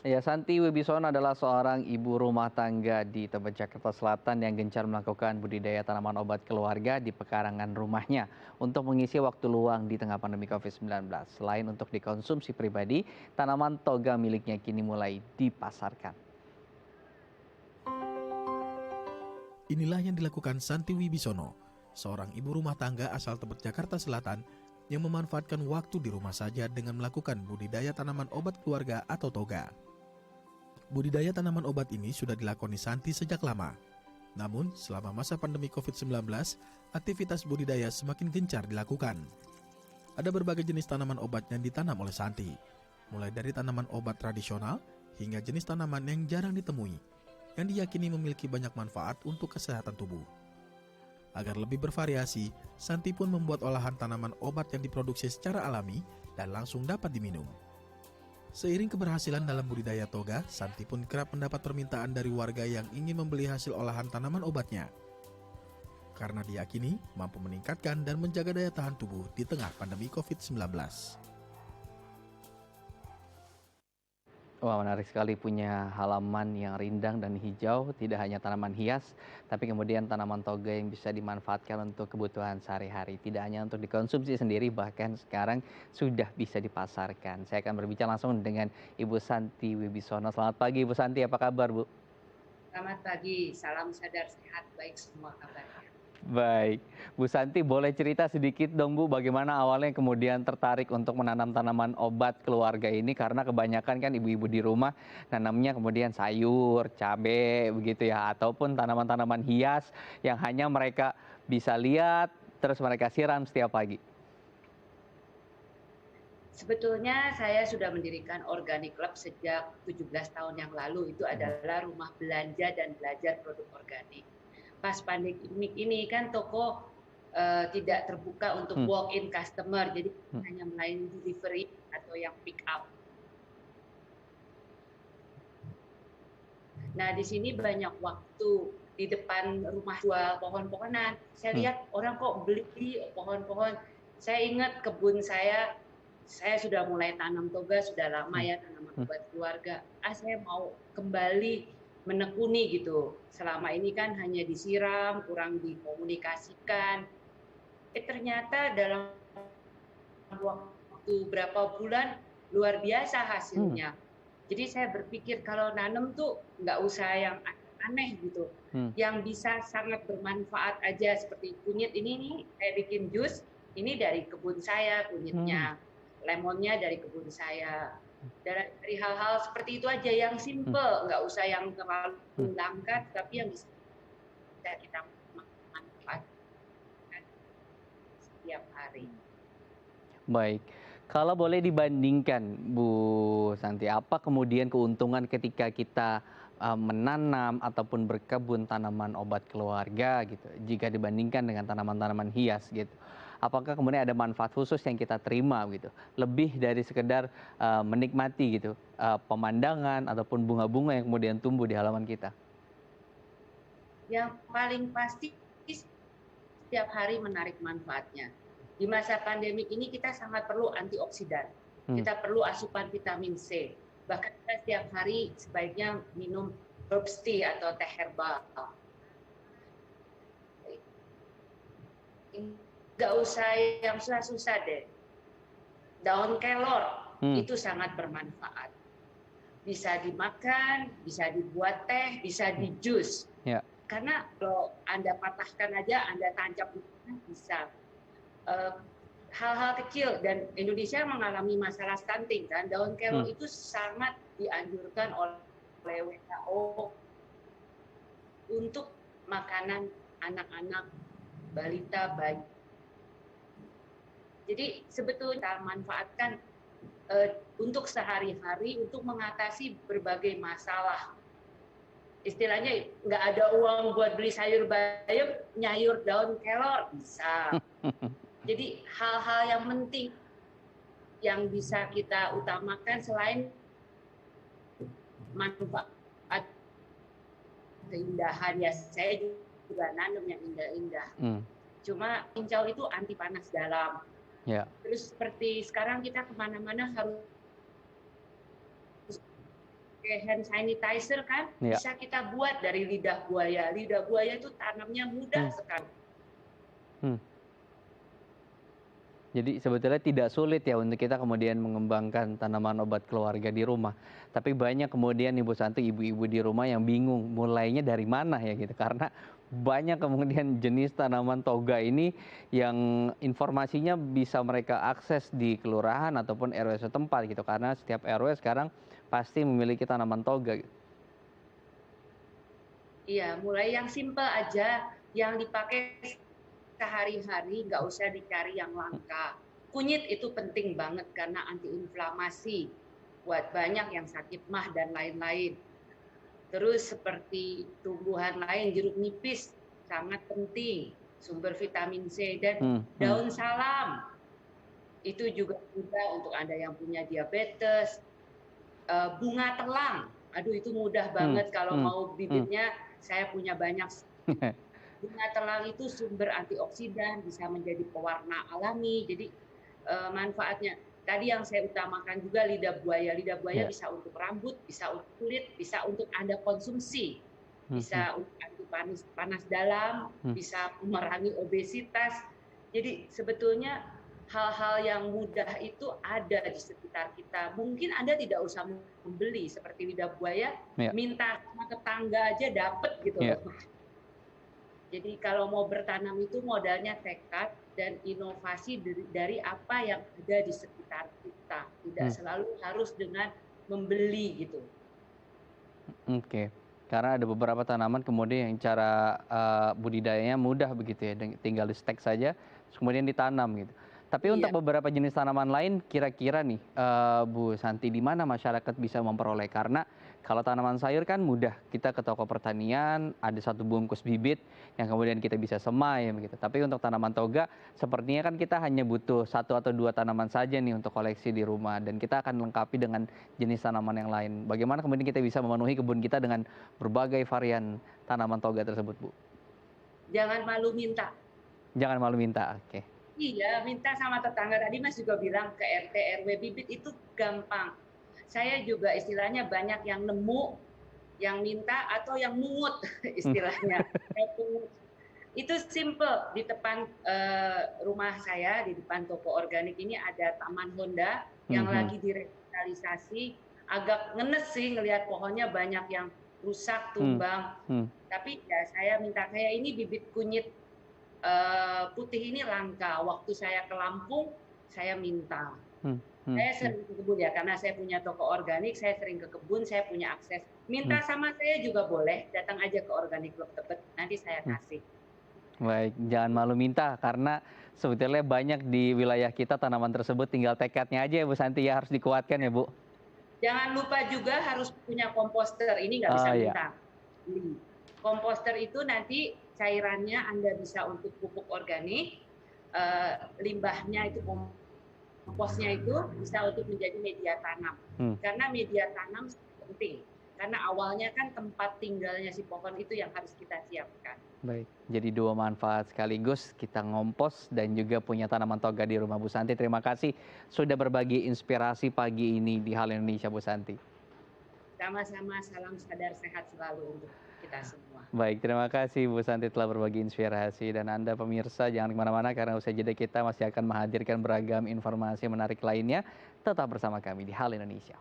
Ya, Santi Wibisono adalah seorang ibu rumah tangga di Tebet, Jakarta Selatan yang gencar melakukan budidaya tanaman obat keluarga di pekarangan rumahnya untuk mengisi waktu luang di tengah pandemi COVID-19. Selain untuk dikonsumsi pribadi, tanaman toga miliknya kini mulai dipasarkan. Inilah yang dilakukan Santi Wibisono, seorang ibu rumah tangga asal Tebet, Jakarta Selatan yang memanfaatkan waktu di rumah saja dengan melakukan budidaya tanaman obat keluarga atau toga. Budidaya tanaman obat ini sudah dilakoni Santi sejak lama. Namun, selama masa pandemi COVID-19, aktivitas budidaya semakin gencar dilakukan. Ada berbagai jenis tanaman obat yang ditanam oleh Santi, mulai dari tanaman obat tradisional hingga jenis tanaman yang jarang ditemui, yang diyakini memiliki banyak manfaat untuk kesehatan tubuh. Agar lebih bervariasi, Santi pun membuat olahan tanaman obat yang diproduksi secara alami dan langsung dapat diminum. Seiring keberhasilan dalam budidaya toga, Santi pun kerap mendapat permintaan dari warga yang ingin membeli hasil olahan tanaman obatnya. Karena diyakini mampu meningkatkan dan menjaga daya tahan tubuh di tengah pandemi COVID-19. Wah, menarik sekali punya halaman yang rindang dan hijau, tidak hanya tanaman hias, tapi kemudian tanaman toga yang bisa dimanfaatkan untuk kebutuhan sehari-hari. Tidak hanya untuk dikonsumsi sendiri, bahkan sekarang sudah bisa dipasarkan. Saya akan berbicara langsung dengan Ibu Santi Wibisono. Selamat pagi Ibu Santi, apa kabar Bu? Selamat pagi, salam sadar sehat, baik semua kabarnya. Baik, Bu Santi boleh cerita sedikit dong Bu, bagaimana awalnya kemudian tertarik untuk menanam tanaman obat keluarga ini karena kebanyakan kan ibu-ibu di rumah nanamnya kemudian sayur, cabai begitu ya, ataupun tanaman-tanaman hias yang hanya mereka bisa lihat terus mereka siram setiap pagi. Sebetulnya saya sudah mendirikan Organic Club sejak 17 tahun yang lalu. Itu adalah rumah belanja dan belajar produk organik. Pas pandemi ini kan toko tidak terbuka untuk walk-in customer, jadi hanya melayani delivery atau yang pick up. Nah, di sini banyak waktu di depan rumah jual pohon-pohonan. Saya lihat orang kok beli pohon-pohon. Saya ingat kebun saya sudah mulai tanam toga sudah lama ya, tanaman obat keluarga. Saya mau kembali menekuni gitu. Selama ini kan hanya disiram, kurang dikomunikasikan. Ternyata dalam waktu berapa bulan luar biasa hasilnya. Jadi saya berpikir kalau nanam tuh nggak usah yang aneh gitu. Yang bisa sangat bermanfaat aja seperti kunyit ini nih, saya bikin jus, ini dari kebun saya kunyitnya. Lemonnya dari kebun saya. Dari hal-hal seperti itu aja yang simple, nggak usah yang terlalu langka, tapi yang bisa kita manfaatkan setiap hari. Baik, kalau boleh dibandingkan Bu Santi, apa kemudian keuntungan ketika kita menanam ataupun berkebun tanaman obat keluarga gitu, jika dibandingkan dengan tanaman-tanaman hias gitu? Apakah kemudian ada manfaat khusus yang kita terima gitu, lebih dari sekedar menikmati gitu pemandangan ataupun bunga-bunga yang kemudian tumbuh di halaman kita? Yang paling pasti setiap hari menarik manfaatnya. Di masa pandemi ini kita sangat perlu antioksidan, kita perlu asupan vitamin C. Bahkan kita setiap hari sebaiknya minum herbs tea atau teh herbal. Nggak usah yang susah-susah deh. Daun kelor itu sangat bermanfaat. Bisa dimakan, bisa dibuat teh, bisa di jus. Ya. Karena kalau Anda patahkan aja, Anda tancap bisa. Hal-hal kecil, dan Indonesia mengalami masalah stunting kan, daun kelor itu sangat dianjurkan oleh WHO untuk makanan anak-anak, balita, bayi. Jadi sebetulnya kita manfaatkan untuk sehari-hari untuk mengatasi berbagai masalah. Istilahnya nggak ada uang buat beli sayur bayam, nyayur daun kelor bisa. Jadi hal-hal yang penting yang bisa kita utamakan selain manfaat keindahan ya, saya juga nanam yang indah-indah. Cuma cincau itu anti panas dalam. Ya. Terus seperti sekarang kita kemana-mana harus pakai hand sanitizer kan, Ya. bisa kita buat dari lidah buaya. Lidah buaya itu tanamnya mudah sekali. Hmm. Jadi sebetulnya tidak sulit ya untuk kita kemudian mengembangkan tanaman obat keluarga di rumah. Tapi banyak kemudian Ibu Santi, ibu-ibu di rumah yang bingung mulainya dari mana ya gitu. Karena banyak kemudian jenis tanaman toga ini yang informasinya bisa mereka akses di kelurahan ataupun RW setempat gitu. Karena setiap RW sekarang pasti memiliki tanaman toga gitu. Iya, mulai yang simple aja, yang dipakai sehari-hari, nggak usah dicari yang langka. Kunyit itu penting banget karena antiinflamasi buat banyak yang sakit mah dan lain-lain. Terus seperti tumbuhan lain, jeruk nipis sangat penting, sumber vitamin C, dan daun salam itu juga mudah untuk Anda yang punya diabetes. Bunga telang, aduh itu mudah banget kalau mau bibitnya, saya punya banyak. Bunga telang itu sumber antioksidan, bisa menjadi pewarna alami, jadi manfaatnya. Tadi yang saya utamakan juga lidah buaya. Lidah buaya Ya. bisa untuk rambut, bisa untuk kulit, bisa untuk Anda konsumsi, bisa untuk anti panas dalam, bisa memerangi obesitas. Jadi sebetulnya hal-hal yang mudah itu ada di sekitar kita. Mungkin Anda tidak usah membeli seperti lidah buaya, Ya. minta sama tetangga aja dapat gitu Ya. loh. Jadi kalau mau bertanam itu modalnya tekad dan inovasi dari apa yang ada di sekitar kita. Tidak selalu harus dengan membeli gitu. Oke. Karena ada beberapa tanaman kemudian yang cara budidayanya mudah begitu ya, tinggal di-stek saja, terus kemudian ditanam gitu. Tapi untuk Iya. beberapa jenis tanaman lain, kira-kira nih, Bu Santi, di mana masyarakat bisa memperoleh? Karena kalau tanaman sayur kan mudah, kita ke toko pertanian, ada 1 bungkus bibit yang kemudian kita bisa semai begitu. Tapi untuk tanaman toga, sepertinya kan kita hanya butuh 1 atau 2 tanaman saja nih untuk koleksi di rumah, dan kita akan lengkapi dengan jenis tanaman yang lain. Bagaimana kemudian kita bisa memenuhi kebun kita dengan berbagai varian tanaman toga tersebut, Bu? Jangan malu minta. Jangan malu minta, oke. Iya, minta sama tetangga. Tadi Mas juga bilang ke RT, RW, bibit itu gampang. Saya juga istilahnya banyak yang nemu, yang minta atau yang mungut istilahnya. Itu simple, di depan rumah saya, di depan toko organik ini ada Taman Honda yang lagi direvitalisasi. Agak ngenes sih ngelihat pohonnya banyak yang rusak, tumbang. Tapi ya saya minta, kayak ini bibit kunyit putih ini langka. Waktu saya ke Lampung, saya minta. Saya sering ke kebun ya, karena saya punya toko organik, saya sering ke kebun, saya punya akses. Minta sama saya juga boleh, datang aja ke Organik Club Tebet, nanti saya kasih. Baik, jangan malu minta, karena sebetulnya banyak di wilayah kita tanaman tersebut, tinggal tekadnya aja ya Bu Santi ya, harus dikuatkan ya Bu. Jangan lupa juga harus punya komposter, ini nggak bisa minta. Komposter itu nanti cairannya Anda bisa untuk pupuk organik, limbahnya itu komposnya itu bisa untuk menjadi media tanam. Karena media tanam penting. Karena awalnya kan tempat tinggalnya si pohon itu yang harus kita siapkan. Baik, jadi 2 manfaat sekaligus, kita ngompos dan juga punya tanaman toga di rumah Bu Santi. Terima kasih sudah berbagi inspirasi pagi ini di Halo Indonesia, Bu Santi. Sama-sama, salam sadar sehat selalu untuk kita semua. Baik, terima kasih Bu Santi telah berbagi inspirasi, dan Anda pemirsa jangan kemana-mana karena usai jeda kita masih akan menghadirkan beragam informasi menarik lainnya. Tetap bersama kami di Halo Indonesia.